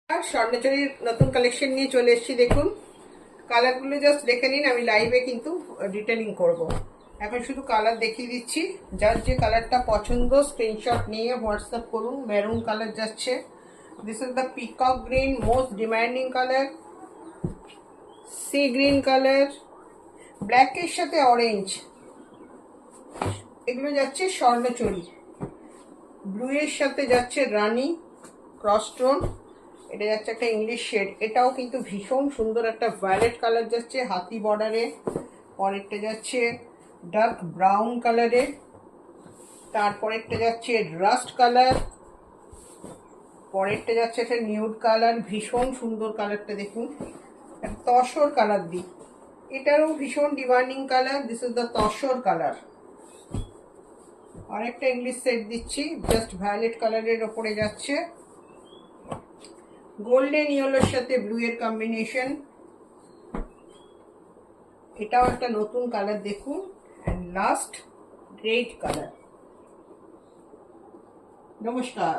আর স্বর্ণচরীর নতুন কালেকশন নিয়ে চলে এসেছি। দেখুন কালারগুলো জাস্ট দেখে নিন, আমি লাইভে কিন্তু ডিটেলিং করব। এখন শুধু কালার দেখিয়ে দিচ্ছি, যার যে কালারটা পছন্দ স্ক্রিনশট নিয়ে হোয়াটসঅ্যাপ করুন। মেরুন কালার যাচ্ছে, this is the peacock green, most demanding colour. Sea green colour, ব্ল্যাকের সাথে অরেঞ্জ, এগুলো যাচ্ছে স্বর্ণচরী। ব্লু এর সাথে যাচ্ছে রানী ক্রসস্টোন, এটা যাচ্ছে একটা ইংলিশ শেড, এটাও কিন্তু ভীষণ সুন্দর একটা ভায়োলেট কালার যাচ্ছে হাতি বর্ডারে। পরেরটা যাচ্ছে ডার্ক ব্রাউন কালারে, তারপরেরটা যাচ্ছে রাস্ট কালার, পরেরটা যাচ্ছে একটা নিউড কালার, ভীষণ সুন্দর কালারটা দেখুন, তসর কালার দিই, এটারও ভীষণ demanding colour, this is the tussar colour. আরেকটা ইংলিশ সেট দিচ্ছি, জাস্ট ভায়োলেট কালারের ওপরে যাচ্ছে গোল্ডেন ইয়েলোর সাথে ব্লু এর কম্বিনেশন, এটাও একটা নতুন কালার দেখুন। And last red colour. নমস্কার।